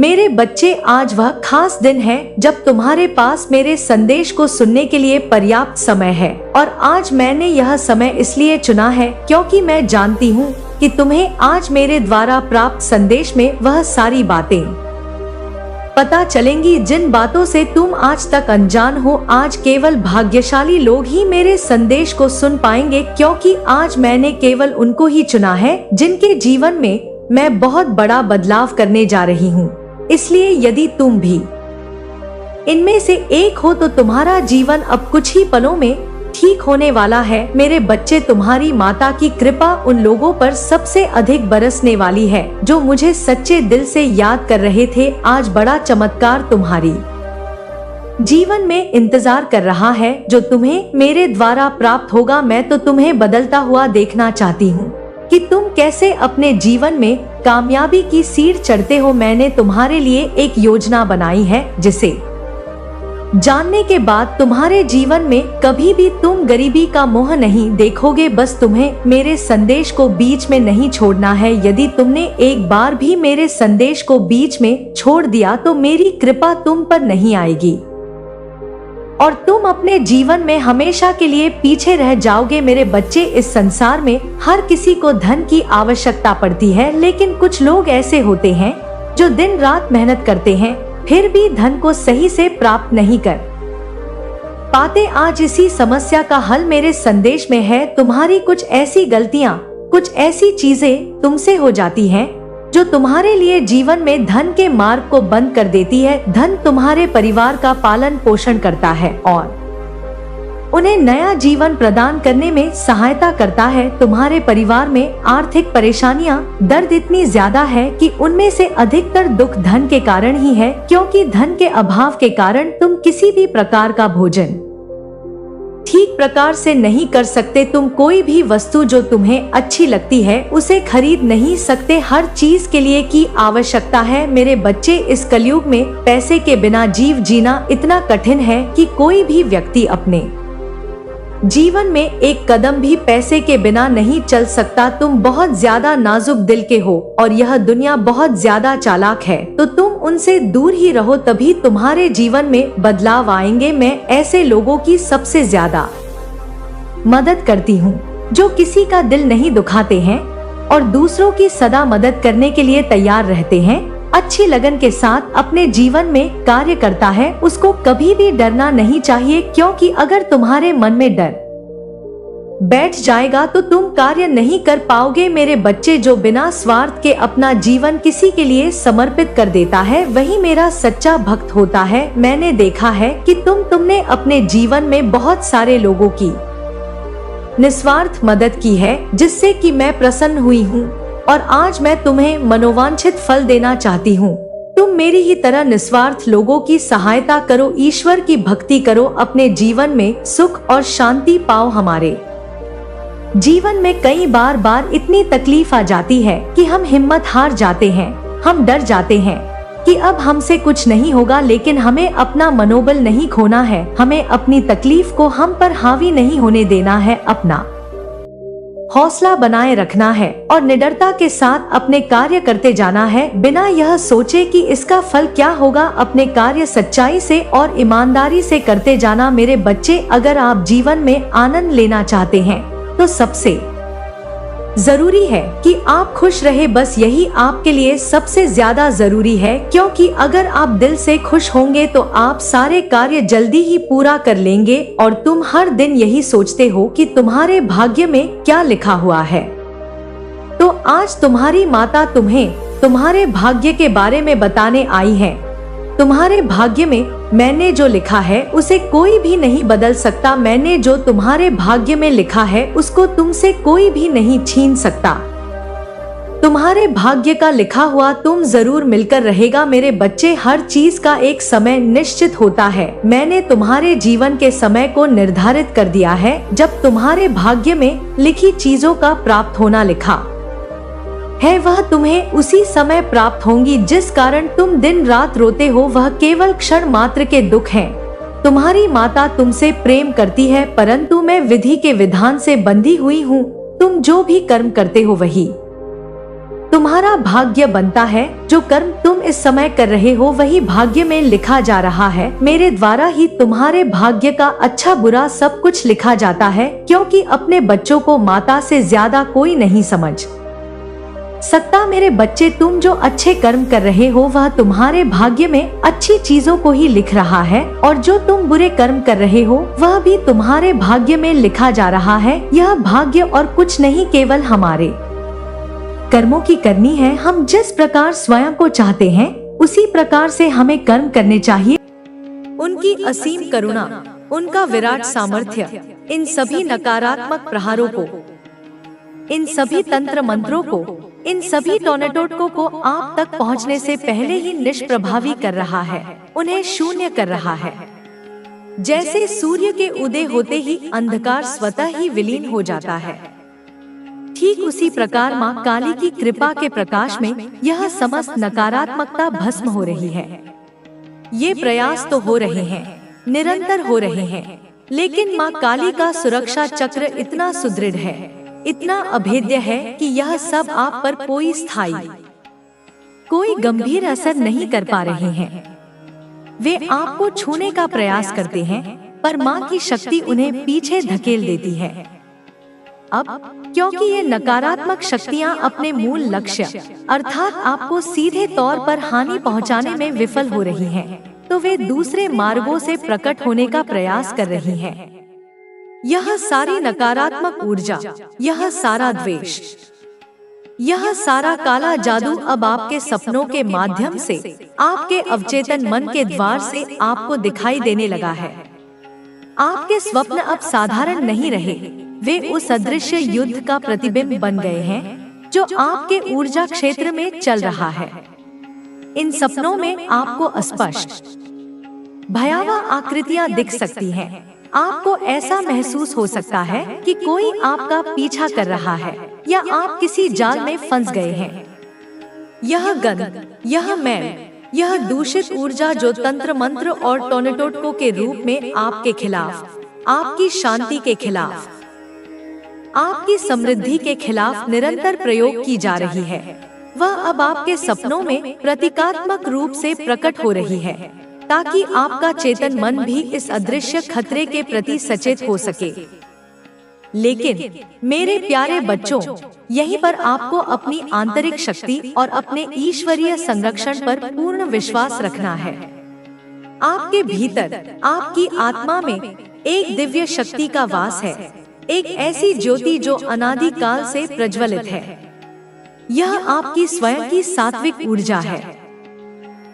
मेरे बच्चे, आज वह खास दिन है जब तुम्हारे पास मेरे संदेश को सुनने के लिए पर्याप्त समय है। और आज मैंने यह समय इसलिए चुना है क्योंकि मैं जानती हूँ कि तुम्हें आज मेरे द्वारा प्राप्त संदेश में वह सारी बातें पता चलेंगी जिन बातों से तुम आज तक अनजान हो। आज केवल भाग्यशाली लोग ही मेरे संदेश को सुन पाएंगे, क्योंकि आज मैंने केवल उनको ही चुना है जिनके जीवन में मैं बहुत बड़ा बदलाव करने जा रही हूँ। इसलिए यदि तुम भी इनमें से एक हो तो तुम्हारा जीवन अब कुछ ही पलों में ठीक होने वाला है। मेरे बच्चे, तुम्हारी माता की कृपा उन लोगों पर सबसे अधिक बरसने वाली है जो मुझे सच्चे दिल से याद कर रहे थे। आज बड़ा चमत्कार तुम्हारी जीवन में इंतजार कर रहा है जो तुम्हें मेरे द्वारा प्राप्त होगा। मैं तो तुम्हें बदलता हुआ देखना चाहती हूँ कि तुम कैसे अपने जीवन में कामयाबी की सीढ़ी चढ़ते हो। मैंने तुम्हारे लिए एक योजना बनाई है जिसे जानने के बाद तुम्हारे जीवन में कभी भी तुम गरीबी का मोह नहीं देखोगे। बस तुम्हें मेरे संदेश को बीच में नहीं छोड़ना है। यदि तुमने एक बार भी मेरे संदेश को बीच में छोड़ दिया तो मेरी कृपा तुम पर नहीं आएगी और तुम अपने जीवन में हमेशा के लिए पीछे रह जाओगे। मेरे बच्चे, इस संसार में हर किसी को धन की आवश्यकता पड़ती है, लेकिन कुछ लोग ऐसे होते हैं जो दिन रात मेहनत करते हैं फिर भी धन को सही से प्राप्त नहीं कर पाते। आज इसी समस्या का हल मेरे संदेश में है। तुम्हारी कुछ ऐसी गलतियां, कुछ ऐसी चीजें तुमसे हो जाती हैं जो तुम्हारे लिए जीवन में धन के मार्ग को बंद कर देती है। धन तुम्हारे परिवार का पालन पोषण करता है और उन्हें नया जीवन प्रदान करने में सहायता करता है। तुम्हारे परिवार में आर्थिक परेशानियां, दर्द इतनी ज्यादा है कि उनमें से अधिकतर दुख धन के कारण ही है, क्योंकि धन के अभाव के कारण तुम किसी भी प्रकार का भोजन ठीक प्रकार से नहीं कर सकते। तुम कोई भी वस्तु जो तुम्हें अच्छी लगती है उसे खरीद नहीं सकते। हर चीज के लिए की आवश्यकता है। मेरे बच्चे, इस कलयुग में पैसे के बिना जीव जीना इतना कठिन है कि कोई भी व्यक्ति अपने जीवन में एक कदम भी पैसे के बिना नहीं चल सकता। तुम बहुत ज्यादा नाजुक दिल के हो और यह दुनिया बहुत ज्यादा चालाक है, तो तुम उनसे दूर ही रहो, तभी तुम्हारे जीवन में बदलाव आएंगे। मैं ऐसे लोगों की सबसे ज्यादा मदद करती हूँ जो किसी का दिल नहीं दुखाते हैं और दूसरों की सदा मदद करने के लिए तैयार रहते हैं। अच्छी लगन के साथ अपने जीवन में कार्य करता है, उसको कभी भी डरना नहीं चाहिए, क्योंकि अगर तुम्हारे मन में डर बैठ जाएगा तो तुम कार्य नहीं कर पाओगे। मेरे बच्चे, जो बिना स्वार्थ के अपना जीवन किसी के लिए समर्पित कर देता है वही मेरा सच्चा भक्त होता है। मैंने देखा है कि तुमने अपने जीवन में बहुत सारे लोगों की निस्वार्थ मदद की है, जिससे कि मैं प्रसन्न हुई हूँ और आज मैं तुम्हें मनोवांछित फल देना चाहती हूँ। तुम मेरी ही तरह निस्वार्थ लोगों की सहायता करो, ईश्वर की भक्ति करो, अपने जीवन में सुख और शांति पाओ। हमारे जीवन में कई बार इतनी तकलीफ आ जाती है कि हम हिम्मत हार जाते हैं, हम डर जाते हैं कि अब हमसे कुछ नहीं होगा, लेकिन हमें अपना मनोबल नहीं खोना है। हमें अपनी तकलीफ को हम पर हावी नहीं होने देना है, अपना हौसला बनाए रखना है और निडरता के साथ अपने कार्य करते जाना है, बिना यह सोचे कि इसका फल क्या होगा। अपने कार्य सच्चाई से और ईमानदारी से करते जाना। मेरे बच्चे, अगर आप जीवन में आनंद लेना चाहते हैं तो सबसे जरूरी है कि आप खुश रहे। बस यही आपके लिए सबसे ज्यादा जरूरी है, क्योंकि अगर आप दिल से खुश होंगे तो आप सारे कार्य जल्दी ही पूरा कर लेंगे और तुम हर दिन यही सोचते हो कि तुम्हारे भाग्य में क्या लिखा हुआ है। तो आज तुम्हारी माता तुम्हें तुम्हारे भाग्य के बारे में बताने आई है। तुम्हारे भाग्य में मैंने जो लिखा है उसे कोई भी नहीं बदल सकता। मैंने जो तुम्हारे भाग्य में लिखा है उसको तुमसे कोई भी नहीं छीन सकता। तुम्हारे भाग्य का लिखा हुआ तुम जरूर मिलकर रहेगा। मेरे बच्चे, हर चीज का एक समय निश्चित होता है। मैंने तुम्हारे जीवन के समय को निर्धारित कर दिया है। जब तुम्हारे भाग्य में लिखी चीजों का प्राप्त होना लिखा है वह तुम्हें उसी समय प्राप्त होंगी। जिस कारण तुम दिन रात रोते हो वह केवल क्षण मात्र के दुख हैं। तुम्हारी माता तुमसे प्रेम करती है, परंतु मैं विधि के विधान से बंधी हुई हूँ। तुम जो भी कर्म करते हो वही तुम्हारा भाग्य बनता है। जो कर्म तुम इस समय कर रहे हो वही भाग्य में लिखा जा रहा है। मेरे द्वारा ही तुम्हारे भाग्य का अच्छा बुरा सब कुछ लिखा जाता है, क्योंकि अपने बच्चों को माता से ज्यादा कोई नहीं समझ सकता। मेरे बच्चे, तुम जो अच्छे कर्म कर रहे हो वह तुम्हारे भाग्य में अच्छी चीजों को ही लिख रहा है, और जो तुम बुरे कर्म कर रहे हो वह भी तुम्हारे भाग्य में लिखा जा रहा है। यह भाग्य और कुछ नहीं, केवल हमारे कर्मों की करनी है। हम जिस प्रकार स्वयं को चाहते हैं उसी प्रकार से हमें कर्म करने चाहिए। उनकी असीम करुणा, उनका विराट सामर्थ्य, इन सभी नकारात्मक प्रहारों को, इन सभी तंत्र मंत्रों को, इन सभी टोर्नेडो को आप तक पहुंचने से पहले ही निष्प्रभावी कर रहा है, उन्हें शून्य कर रहा है। जैसे सूर्य के उदय होते ही अंधकार स्वतः ही विलीन हो जाता है, ठीक उसी प्रकार माँ काली की कृपा के प्रकाश में यह समस्त नकारात्मकता भस्म हो रही है। ये प्रयास तो हो रहे हैं, निरंतर हो रहे हैं, लेकिन माँ काली का सुरक्षा चक्र इतना सुदृढ़ है, इतना अभेद्य है कि यह सब आप पर कोई स्थायी, कोई गंभीर असर नहीं कर पा रहे हैं। वे आपको छूने का प्रयास करते हैं, पर माँ की शक्ति उन्हें पीछे धकेल देती है। अब क्योंकि ये नकारात्मक शक्तियाँ अपने मूल लक्ष्य अर्थात आपको सीधे तौर पर हानि पहुँचाने में विफल हो रही हैं, तो वे दूसरे मार्गों से प्रकट होने का प्रयास कर रही हैं। यह सारी नकारात्मक ऊर्जा, यह सारा द्वेष, यह सारा काला जादू अब आपके सपनों के माध्यम से, आपके अवचेतन मन के द्वार से आपको दिखाई देने लगा है। आपके स्वप्न अब साधारण नहीं रहे, वे उस अदृश्य युद्ध का प्रतिबिंब बन गए हैं जो आपके ऊर्जा क्षेत्र में चल रहा है। इन सपनों में आपको अस्पष्ट भयावह आकृतियां दिख सकती हैं। आपको ऐसा महसूस हो सकता है कि कोई आपका पीछा कर रहा है या आप किसी जाल में फंस गए हैं। यह गंध, यह मैल, यह दूषित ऊर्जा जो तंत्र मंत्र और टोर्नेडो के रूप में आपके खिलाफ, आपकी शांति के खिलाफ, आपकी समृद्धि के खिलाफ निरंतर प्रयोग की जा रही है, वह अब आपके सपनों में प्रतीकात्मक रूप से प्रकट हो रही है, ताकि आपका चेतन मन भी इस अदृश्य खतरे के प्रति सचेत हो सके। लेकिन मेरे प्यारे बच्चों, यहीं पर आपको अपनी आंतरिक शक्ति और अपने ईश्वरीय संरक्षण पर पूर्ण विश्वास रखना है। आपके भीतर, आपकी आत्मा में एक दिव्य शक्ति का वास है, एक ऐसी ज्योति जो अनादि काल से प्रज्वलित है। यह आपकी स्वयं की सात्विक ऊर्जा है,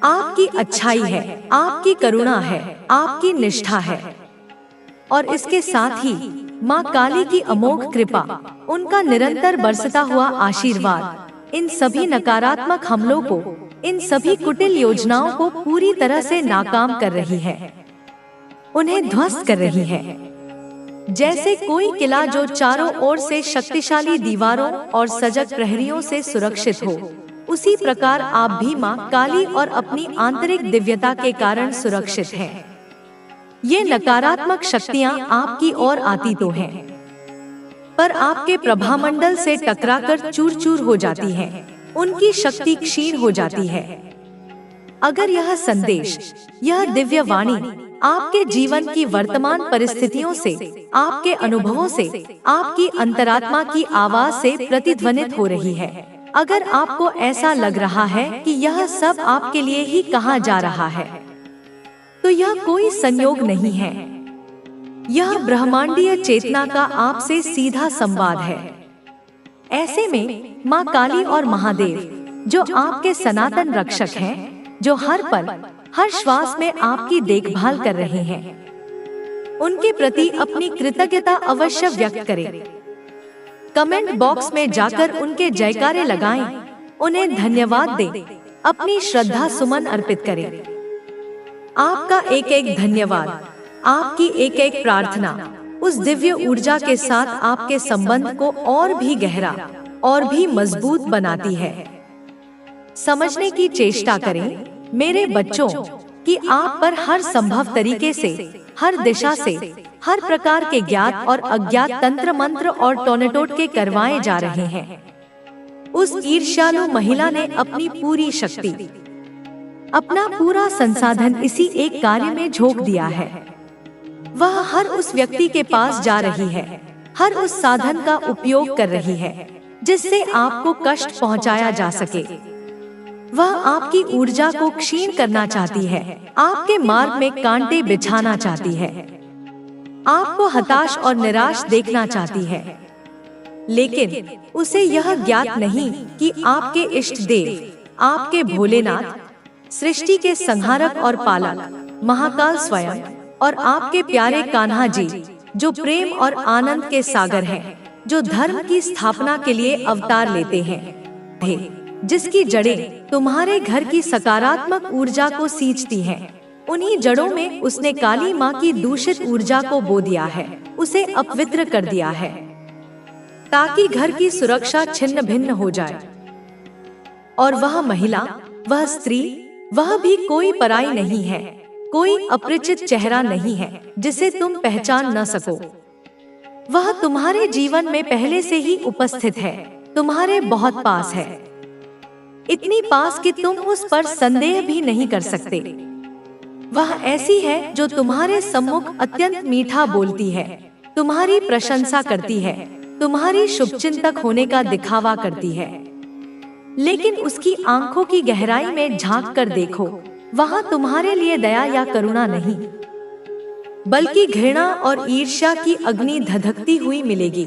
आपकी अच्छाई है, आपकी करुणा है, आपकी निष्ठा है, और इसके साथ ही माँ काली की अमोघ कृपा, उनका निरंतर बरसता हुआ आशीर्वाद इन सभी नकारात्मक हमलों को, इन सभी कुटिल योजनाओं को पूरी तरह से नाकाम कर रही है, उन्हें ध्वस्त कर रही है। जैसे कोई किला जो चारों ओर से शक्तिशाली दीवारों और सजग प्रहरियों से सुरक्षित हो, उसी प्रकार आप भी माँ काली और अपनी आंतरिक दिव्यता के कारण सुरक्षित हैं। ये नकारात्मक शक्तियाँ आपकी ओर आती तो हैं, पर आपके प्रभामंडल से टकराकर चूर-चूर हो जाती हैं, उनकी शक्ति क्षीण हो जाती है। अगर यह संदेश, यह दिव्य वाणी आपके जीवन की वर्तमान परिस्थितियों से, आपके अनुभवों से, आपकी अंतरात्मा की आवाज से प्रतिध्वनित हो रही है, अगर आपको ऐसा लग रहा है कि यह सब आपके लिए ही कहा जा रहा है, तो यह कोई संयोग नहीं है। यह ब्रह्मांडीय चेतना का आपसे सीधा संवाद है। ऐसे में माँ काली और महादेव, जो आपके सनातन रक्षक हैं, जो हर पल, हर श्वास में आपकी देखभाल कर रहे हैं, उनके प्रति अपनी कृतज्ञता अवश्य व्यक्त करें। कमेंट बॉक्स में जाकर उनके जयकारे लगाएं, उन्हें धन्यवाद दें, अपनी श्रद्धा सुमन अर्पित करें। आपका एक एक धन्यवाद, आपकी एक एक प्रार्थना उस दिव्य ऊर्जा के साथ आपके संबंध को और भी गहरा और भी मजबूत बनाती है। समझने की चेष्टा करें मेरे बच्चों कि आप पर हर संभव तरीके से, हर दिशा से, हर प्रकार के ज्ञात और अज्ञात तंत्र मंत्र और टोर्नेडो के करवाए जा रहे हैं। उस ईर्ष्यालु महिला ने अपनी पूरी शक्ति, अपना पूरा संसाधन इसी एक कार्य में झोंक दिया है। वह हर उस व्यक्ति के पास जा रही है, हर उस साधन का उपयोग कर रही है जिससे आपको कष्ट पहुंचाया जा सके। वह आपकी ऊर्जा को क्षीण करना चाहती है, आपके मार्ग में कांटे बिछाना चाहती है, आपको हताश और निराश देखना चाहती है। लेकिन उसे यह ज्ञात नहीं कि आपके इष्ट देव, आपके भोलेनाथ, सृष्टि के संहारक और पालक महाकाल स्वयं और आपके प्यारे कान्हा जी, जो प्रेम और आनंद के सागर हैं, जो धर्म की स्थापना के लिए अवतार लेते हैं, जिसकी जड़ें तुम्हारे घर की सकारात्मक ऊर्जा को सींचती हैं, उन्हीं जड़ों में उसने काली माँ की दूषित ऊर्जा को बो दिया है, उसे अपवित्र कर दिया है, ताकि घर की सुरक्षा छिन्न भिन्न हो जाए। और वह महिला, वह स्त्री, वह भी कोई पराई नहीं है, कोई अपरिचित चेहरा नहीं है जिसे तुम पहचान न सको। वह तुम्हारे जीवन में पहले से ही उपस्थित है, तुम्हारे बहुत पास है, इतनी पास कि तुम उस पर संदेह भी नहीं कर सकते। वह ऐसी है जो तुम्हारे सम्मुख अत्यंत मीठा बोलती है, तुम्हारी प्रशंसा करती है, तुम्हारी शुभचिंतक होने का दिखावा करती है। लेकिन उसकी आंखों की गहराई में झांक कर देखो, वहाँ तुम्हारे लिए दया या करुणा नहीं, बल्कि घृणा और ईर्ष्या की अग्नि धधकती हुई मिलेगी।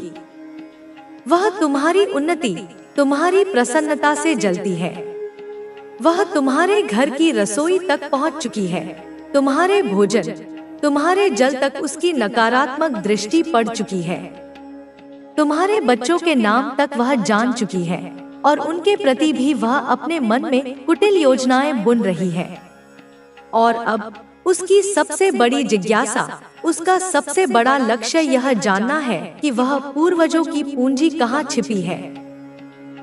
वह तुम्हारी उन्नति, तुम्हारी प्रसन्नता से जलती है। वह तुम्हारे घर की रसोई तक पहुंच चुकी है, तुम्हारे भोजन, तुम्हारे जल तक उसकी नकारात्मक दृष्टि पड़ चुकी है। तुम्हारे बच्चों के नाम तक वह जान चुकी है और उनके प्रति भी वह अपने मन में कुटिल योजनाएं बुन रही है। और अब उसकी सबसे बड़ी जिज्ञासा, उसका सबसे बड़ा लक्ष्य यह जानना है कि वह पूर्वजों की पूंजी कहाँ छिपी है।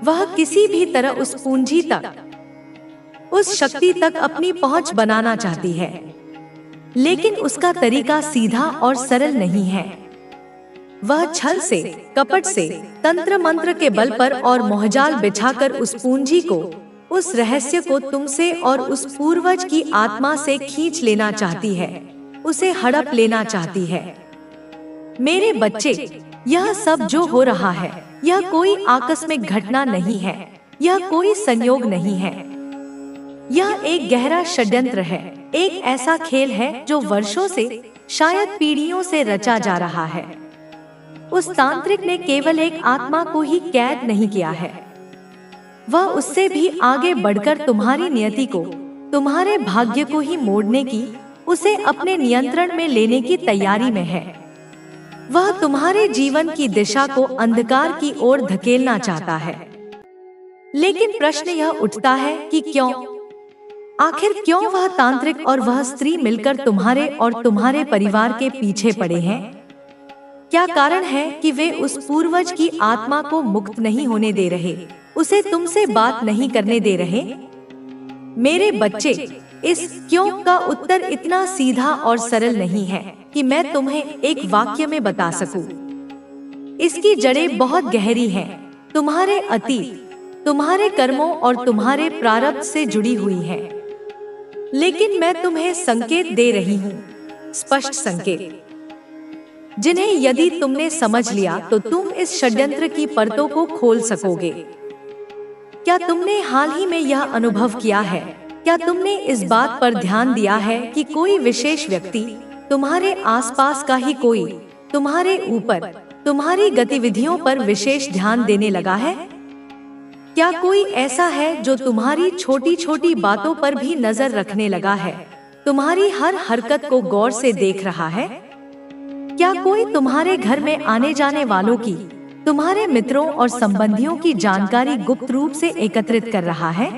वह किसी भी तरह उस पूंजी तक, उस शक्ति तक अपनी पहुंच बनाना चाहती है, लेकिन उसका तरीका सीधा और सरल नहीं है। वह छल से, कपट से, तंत्र मंत्र के बल पर और मोहजाल बिछाकर उस पूंजी को, उस रहस्य को तुमसे और उस पूर्वज की आत्मा से खींच लेना चाहती है, उसे हड़प लेना चाहती है। मेरे बच्चे, यह सब जो हो रहा है, यह कोई आकस्मिक घटना नहीं है, यह कोई संयोग नहीं है। यह एक गहरा षड्यंत्र है, एक ऐसा खेल है जो वर्षों से, शायद पीढ़ियों से रचा जा रहा है। उस तांत्रिक ने केवल एक आत्मा को ही कैद नहीं किया है, वह उससे भी आगे बढ़कर तुम्हारी नियति को, तुम्हारे भाग्य को ही मोड़ने की, उसे अपने नियंत्रण में लेने की तैयारी में है। वह तुम्हारे जीवन की दिशा को अंधकार की ओर धकेलना चाहता है। लेकिन प्रश्न यह उठता है कि क्यों? आखिर क्यों वह तांत्रिक और वह स्त्री मिलकर तुम्हारे और तुम्हारे परिवार के पीछे पड़े हैं? क्या कारण है कि वे उस पूर्वज की आत्मा को मुक्त नहीं होने दे रहे, उसे तुमसे बात नहीं करने दे रहे? मेरे बच्चे, इस क्यों का उत्तर इतना सीधा और सरल नहीं है कि मैं तुम्हें एक वाक्य में बता सकूं। इसकी जड़ें बहुत गहरी हैं, तुम्हारे अतीत, तुम्हारे कर्मों और तुम्हारे प्रारब्ध से जुड़ी हुई हैं। लेकिन मैं तुम्हें संकेत दे रही हूँ, स्पष्ट संकेत, जिन्हें यदि तुमने समझ लिया तो तुम इस षड्यंत्र की परतों को खोल सकोगे। क्या तुमने हाल ही में यह अनुभव किया है? क्या तुमने इस बात पर ध्यान दिया है कि कोई विशेष व्यक्ति, तुम्हारे आसपास का ही कोई, तुम्हारे ऊपर, तुम्हारी गतिविधियों पर विशेष ध्यान देने लगा है? क्या कोई ऐसा है जो तुम्हारी छोटी छोटी बातों पर भी नजर रखने लगा है, तुम्हारी हर हरकत को गौर से देख रहा है? क्या कोई तुम्हारे घर में आने जाने वालों की, तुम्हारे मित्रों और संबंधियों की जानकारी गुप्त रूप से एकत्रित कर रहा है?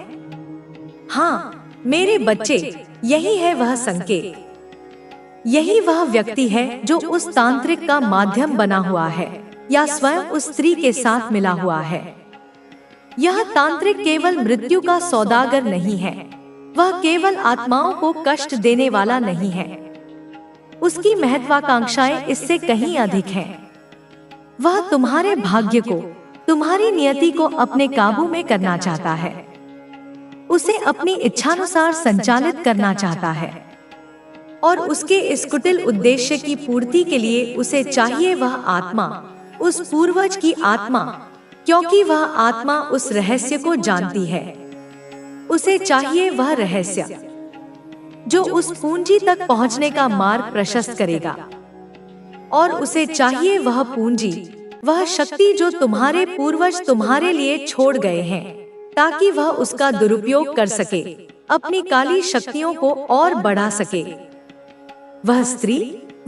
हाँ मेरे बच्चे, यही है वह संकेत। यही वह व्यक्ति है जो उस तांत्रिक का माध्यम बना हुआ है या स्वयं उस स्त्री के साथ मिला हुआ है। यह तांत्रिक केवल मृत्यु का सौदागर नहीं है, वह केवल आत्माओं को कष्ट देने वाला नहीं है। उसकी महत्वाकांक्षाएं इससे कहीं अधिक हैं। वह तुम्हारे भाग्य को, तुम्हारी नियति को अपने काबू में करना चाहता है, उसे अपनी इच्छानुसार संचालित करना चाहता है, और उसके इस कुटिल उद्देश्य की पूर्ति के लिए उसे चाहिए वह आत्मा, उस पूर्वज की आत्मा, क्योंकि वह आत्मा उस रहस्य को जानती है। उसे चाहिए वह रहस्य जो उस पूंजी तक पहुंचने का मार्ग प्रशस्त करेगा, और उसे चाहिए वह पूंजी, वह शक्ति जो तुम्हारे पूर्वज तुम्हारे लिए छोड़ गए हैं, ताकि वह उसका दुरुपयोग कर सके, अपनी काली शक्तियों को और बढ़ा सके। वह स्त्री,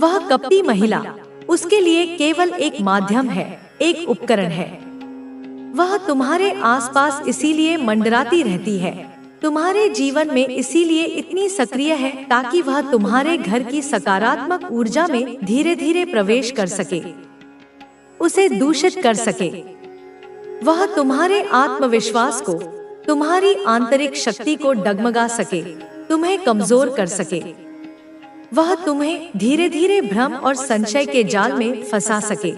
वह कपटी महिला उसके लिए केवल एक माध्यम है, एक उपकरण है। वह तुम्हारे आसपास इसीलिए मंडराती रहती है, तुम्हारे जीवन में इसीलिए इतनी सक्रिय है, ताकि वह तुम्हारे घर की सकारात्मक ऊर्जा में धीरे धीरे प्रवेश कर सके, उसे दूषित कर सके। वह तुम्हारे आत्मविश्वास को, तुम्हारी आंतरिक शक्ति को डगमगा सके, तुम्हें कमजोर कर सके। वह तुम्हें धीरे धीरे भ्रम और संशय के जाल में फंसा सके,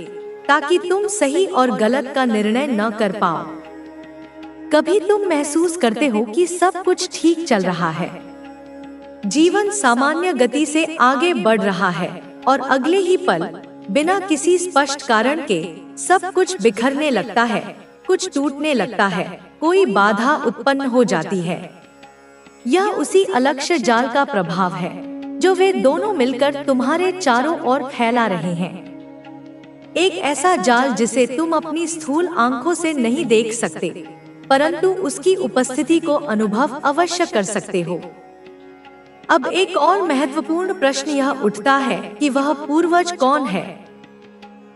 ताकि तुम सही और गलत का निर्णय न कर पाओ। कभी तुम महसूस करते हो कि सब कुछ ठीक चल रहा है, जीवन सामान्य गति से आगे बढ़ रहा है, और अगले ही पल बिना किसी स्पष्ट कारण के सब कुछ बिखरने लगता है, कुछ टूटने लगता है, कोई बाधा उत्पन्न हो जाती है। यह उसी अलक्ष्य जाल का प्रभाव है जो वे दोनों मिलकर तुम्हारे चारों ओर फैला रहे हैं। एक ऐसा जाल जिसे तुम अपनी स्थूल आंखों से नहीं देख सकते, परंतु उसकी उपस्थिति को अनुभव अवश्य कर सकते हो। अब एक और महत्वपूर्ण प्रश्न यह उठता है कि वह पूर्वज कौन है?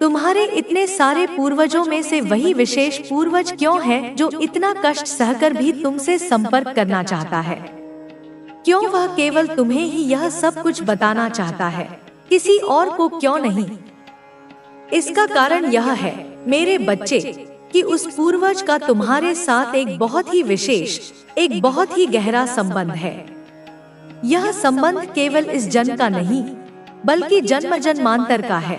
तुम्हारे इतने सारे पूर्वजों में से वही विशेष पूर्वज क्यों है जो इतना कष्ट सहकर भी तुमसे संपर्क करना चाहता है? क्यों वह केवल तुम्हें ही यह सब कुछ बताना चाहता है, किसी और को क्यों नहीं? इसका कारण यह है, मेरे बच्चे, कि उस पूर्वज का तुम्हारे साथ एक बहुत ही विशेष, एक बहुत ही गहरा संबंध है। यह संबंध केवल इस जन्म का नहीं, बल्कि जन्म जन्मांतर का है।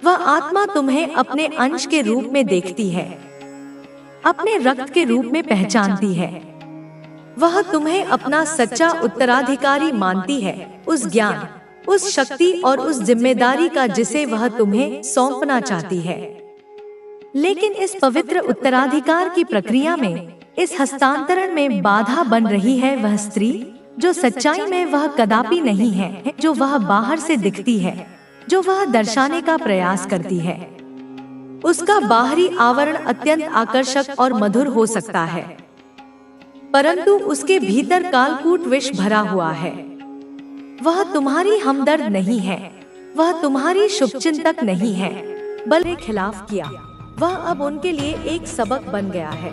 वह आत्मा तुम्हें अपने अंश के रूप में देखती है, अपने रक्त के रूप में पहचानती है। वह तुम्हें अपना सच्चा उत्तराधिकारी मानती है, उस ज्ञान, उस शक्ति और उस जिम्मेदारी का जिसे वह तुम्हें सौंपना चाहती है। लेकिन इस पवित्र उत्तराधिकार की प्रक्रिया में, इस हस्तांतरण में बाधा बन रही है वह स्त्री, जो सच्चाई में वह कदापि नहीं है जो वह बाहर से दिखती है, जो वह दर्शाने का प्रयास करती है। उसका बाहरी आवरण अत्यंत आकर्षक और मधुर हो सकता है, परंतु उसके भीतर कालकूट विष भरा हुआ है। वह तुम्हारी हमदर्द नहीं है, वह तुम्हारी शुभचिंतक नहीं है, बल्कि खिलाफ किया। वह अब उनके लिए एक सबक बन गया है।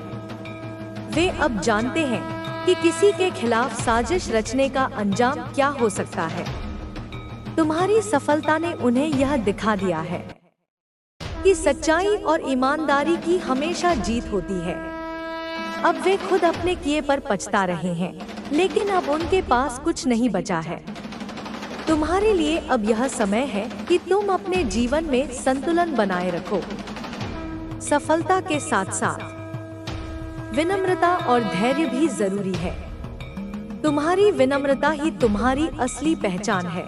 वे अब जानते हैं कि किसी के खिलाफ साजिश रचने का अंजाम क्या हो सकता है। तुम्हारी सफलता ने उन्हें यह दिखा दिया है कि सच्चाई और ईमानदारी की हमेशा जीत होती है। अब वे खुद अपने किए पर पछता रहे हैं, लेकिन अब उनके पास कुछ नहीं बचा है। तुम्हारे लिए अब यह समय है कि तुम अपने जीवन में संतुलन बनाए रखो। सफलता के साथ साथ विनम्रता और धैर्य भी जरूरी है। तुम्हारी विनम्रता ही तुम्हारी असली पहचान है।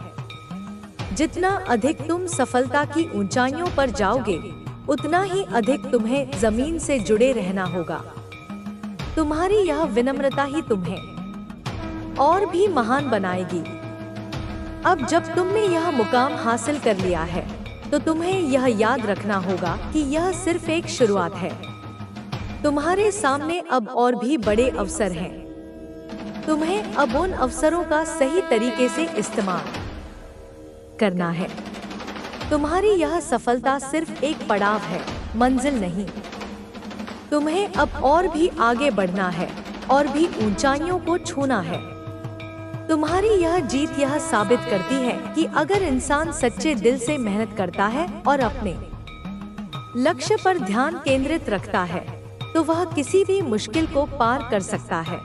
जितना अधिक तुम सफलता की ऊंचाइयों पर जाओगे, उतना ही अधिक तुम्हें जमीन से जुड़े रहना होगा। तुम्हारी यह विनम्रता ही तुम्हें और भी महान बनाएगी। अब जब तुमने यह मुकाम हासिल कर लिया है, तो तुम्हें यह याद रखना होगा कि यह सिर्फ एक शुरुआत है। तुम्हारे सामने अब और भी बड़े अवसर हैं। तुम्हें अब उन अवसरों का सही तरीके से इस्तेमाल करना है। तुम्हारी यह सफलता सिर्फ एक पड़ाव है, मंजिल नहीं। तुम्हें अब और भी आगे बढ़ना है और भी ऊंचाइयों को छूना है। तुम्हारी यह जीत यह साबित करती है कि अगर इंसान सच्चे दिल से मेहनत करता है और अपने लक्ष्य पर ध्यान केंद्रित रखता है, तो वह किसी भी मुश्किल को पार कर सकता है।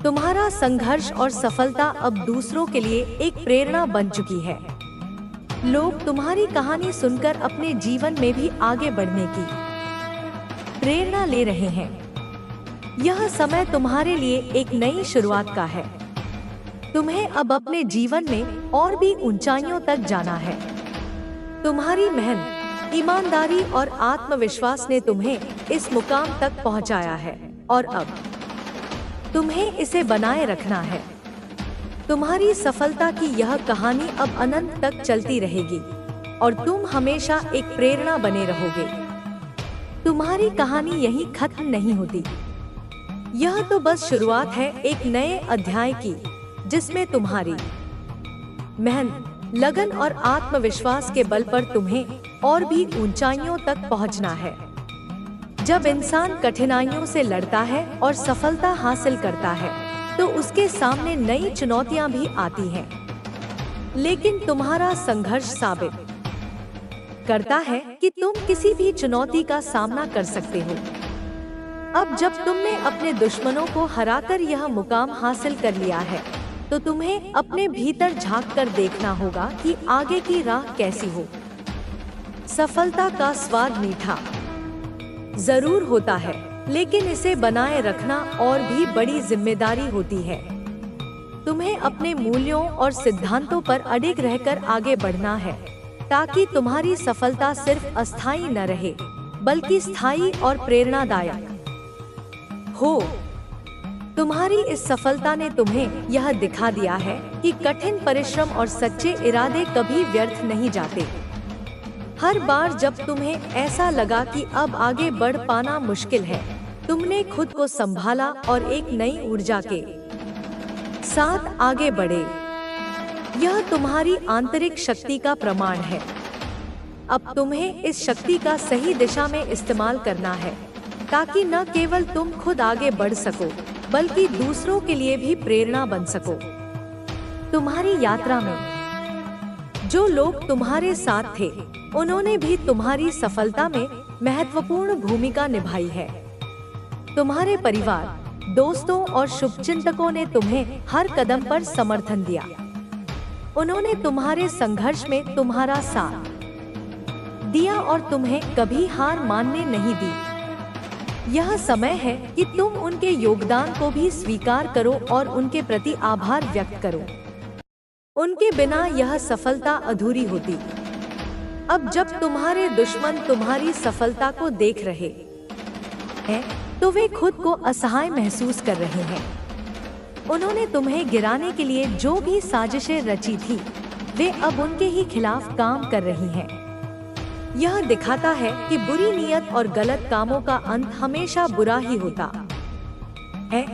तुम्हारा संघर्ष और सफलता अब दूसरों के लिए एक प्रेरणा बन चुकी है। लोग तुम्हारी कहानी सुनकर अपने जीवन में भी आगे बढ़ने की प्रेरणा ले रहे हैं। यह समय तुम्हारे लिए एक नई शुरुआत का है। तुम्हें अब अपने जीवन में और भी ऊंचाइयों तक जाना है। तुम्हारी मेहनत, ईमानदारी और आत्मविश्वास ने तुम्हें इस मुकाम तक पहुंचाया है और अब तुम्हें इसे बनाए रखना है। तुम्हारी सफलता की यह कहानी अब अनंत तक चलती रहेगी और तुम हमेशा एक प्रेरणा बने रहोगे। तुम्हारी कहानी यहीं खत्म नहीं होती। यह तो बस शुरुआत है एक नए अध्याय की, जिसमें तुम्हारी मेहनत, लगन और आत्मविश्वास के बल पर तुम्हें और भी ऊंचाइयों तक पहुंचना है। जब इंसान कठिनाइयों से लड़ता है और सफलता हासिल करता है, तो उसके सामने नई चुनौतियां भी आती हैं। लेकिन तुम्हारा संघर्ष साबित करता है कि तुम किसी भी चुनौती का सामना कर सकते हो। अब जब तुमने अपने दुश्मनों को हराकर यह मुकाम हासिल कर लिया है, तो तुम्हें अपने भीतर झांक कर देखना होगा कि आगे की राह कैसी हो। सफलता का स्वाद मीठा जरूर होता है, लेकिन इसे बनाए रखना और भी बड़ी जिम्मेदारी होती है। तुम्हें अपने मूल्यों और सिद्धांतों पर अडिग रहकर आगे बढ़ना है, ताकि तुम्हारी सफलता सिर्फ अस्थायी न रहे, बल्कि स्थायी और प्रेरणादायक हो। तुम्हारी इस सफलता ने तुम्हें यह दिखा दिया है कि कठिन परिश्रम और सच्चे इरादे कभी व्यर्थ नहीं जाते। हर बार जब तुम्हें ऐसा लगा कि अब आगे बढ़ पाना मुश्किल है, तुमने खुद को संभाला और एक नई ऊर्जा के साथ आगे बढ़े। यह तुम्हारी आंतरिक शक्ति का प्रमाण है। अब तुम्हें इस शक्ति का सही दिशा में इस्तेमाल करना है, ताकि न केवल तुम खुद आगे बढ़ सको, बल्कि दूसरों के लिए भी प्रेरणा बन सको। तुम्हारी यात्रा में जो लोग तुम्हारे साथ थे, उन्होंने भी तुम्हारी सफलता में महत्वपूर्ण भूमिका निभाई है। तुम्हारे परिवार, दोस्तों और शुभचिंतकों ने तुम्हें हर कदम पर समर्थन दिया। उन्होंने तुम्हारे संघर्ष में तुम्हारा साथ दिया और तुम्हें कभी हार मानने नहीं दी। यह समय है कि तुम उनके योगदान को भी स्वीकार करो और उनके प्रति आभार व्यक्त करो। उनके बिना यह सफलता अधूरी होती। अब जब तुम्हारे दुश्मन तुम्हारी सफलता को देख रहे हैं, तो वे खुद को असहाय महसूस कर रहे हैं। उन्होंने तुम्हें गिराने के लिए जो भी साजिशें रची थी, वे अब उनके ही खिलाफ काम कर रही हैं। यह दिखाता है कि बुरी नीयत और गलत कामों का अंत हमेशा बुरा ही होता है।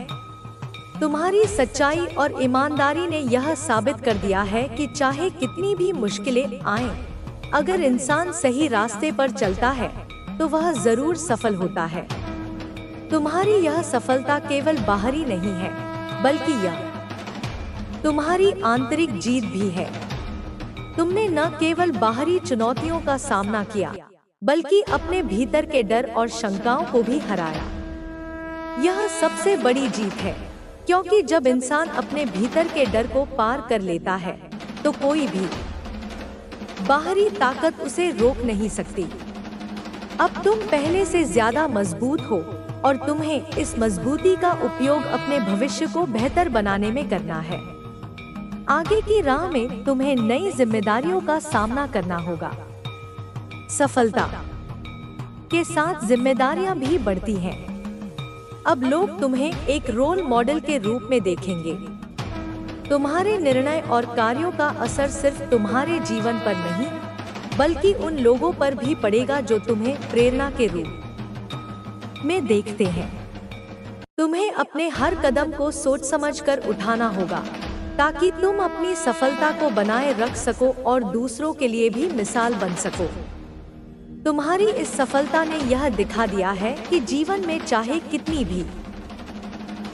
तुम्हारी सच्चाई और ईमानदारी ने यह साबित कर दिया है कि चाहे कितनी भी मुश्किलें आएं, अगर इंसान सही रास्ते पर चलता है, तो वह जरूर सफल होता है। तुम्हारी यह सफलता केवल बाहरी नहीं है, बल्कि यह तुम्हारी आंतरिक जीत भी है। तुमने न केवल बाहरी चुनौतियों का सामना किया, बल्कि अपने भीतर के डर और शंकाओं को भी हराया। यह सबसे बड़ी जीत है, क्योंकि जब इंसान अपने भीतर के डर को पार कर लेता है, तो कोई भी बाहरी ताकत उसे रोक नहीं सकती। अब तुम पहले से ज्यादा मजबूत हो और तुम्हें इस मजबूती का उपयोग अपने भविष्य को बेहतर बनाने में करना है। आगे की राह में तुम्हें नई जिम्मेदारियों का सामना करना होगा। सफलता के साथ जिम्मेदारियां भी बढ़ती हैं। अब लोग तुम्हें एक रोल मॉडल के रूप में देखेंगे। तुम्हारे निर्णय और कार्यों का असर सिर्फ तुम्हारे जीवन पर नहीं, बल्कि उन लोगों पर भी पड़ेगा जो तुम्हें प्रेरणा के रूप में देखते हैं। तुम्हें अपने हर कदम को सोच समझकर उठाना होगा, ताकि तुम अपनी सफलता को बनाए रख सको और दूसरों के लिए भी मिसाल बन सको। तुम्हारी इस सफलता ने यह दिखा दिया है कि जीवन में चाहे कितनी भी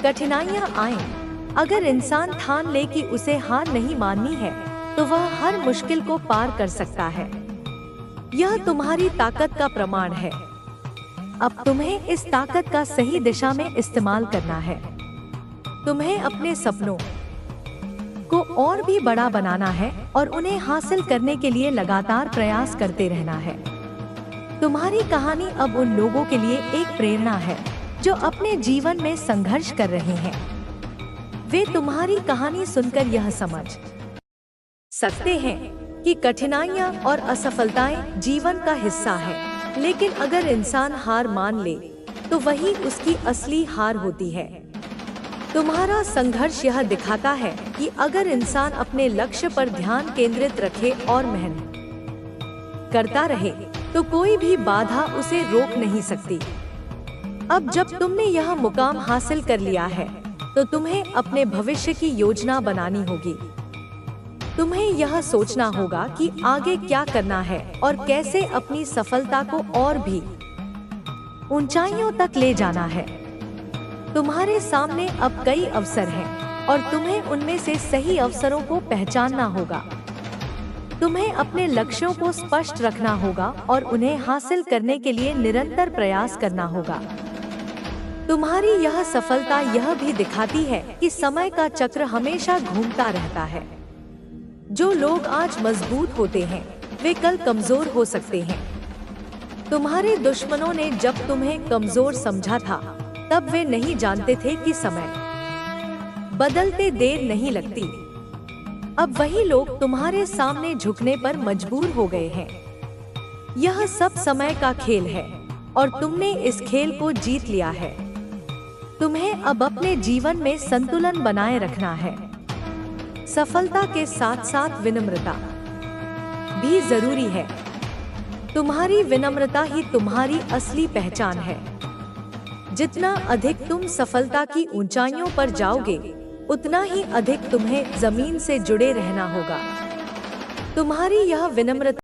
कठिनाइयां आएं, अगर इंसान ठान ले कि उसे हार नहीं माननी है, तो वह हर मुश्किल को पार कर सकता है। यह तुम्हारी ताकत का प्रमाण है। अब तुम्हें इस ताकत का सही दिशा में इस्तेमाल करना है। तुम्हें अपने सपनों को और भी बड़ा बनाना है और उन्हें हासिल करने के लिए लगातार प्रयास करते रहना है। तुम्हारी कहानी अब उन लोगों के लिए एक प्रेरणा है जो अपने जीवन में संघर्ष कर रहे हैं। वे तुम्हारी कहानी सुनकर यह समझ सकते हैं कि कठिनाइयां और असफलताएं जीवन का हिस्सा है, लेकिन अगर इंसान हार मान ले तो वही उसकी असली हार होती है। तुम्हारा संघर्ष यह दिखाता है कि अगर इंसान अपने लक्ष्य पर ध्यान केंद्रित रखे और मेहनत करता रहे तो कोई भी बाधा उसे रोक नहीं सकती। अब जब तुमने यह मुकाम हासिल कर लिया है तो तुम्हें अपने भविष्य की योजना बनानी होगी। तुम्हें यह सोचना होगा कि आगे क्या करना है और कैसे अपनी सफलता को और भी ऊंचाइयों तक ले जाना है। तुम्हारे सामने अब कई अवसर हैं और तुम्हें उनमें से सही अवसरों को पहचानना होगा। तुम्हें अपने लक्ष्यों को स्पष्ट रखना होगा और उन्हें हासिल करने के लिए निरंतर प्रयास करना होगा। तुम्हारी यह सफलता यह भी दिखाती है कि समय का चक्र हमेशा घूमता रहता है। जो लोग आज मजबूत होते हैं वे कल कमजोर हो सकते हैं। तुम्हारे दुश्मनों ने जब तुम्हें कमजोर समझा था तब वे नहीं जानते थे कि समय बदलते देर नहीं लगती। अब वही लोग तुम्हारे सामने झुकने पर मजबूर हो गए हैं। यह सब समय का खेल है और तुमने इस खेल को जीत लिया है। तुम्हें अब अपने जीवन में संतुलन बनाए रखना है। सफलता के साथ साथ विनम्रता भी जरूरी है। तुम्हारी विनम्रता ही तुम्हारी असली पहचान है। जितना अधिक तुम सफलता की ऊंचाइयों पर जाओगे उतना ही अधिक तुम्हें जमीन से जुड़े रहना होगा। तुम्हारी यह विनम्रता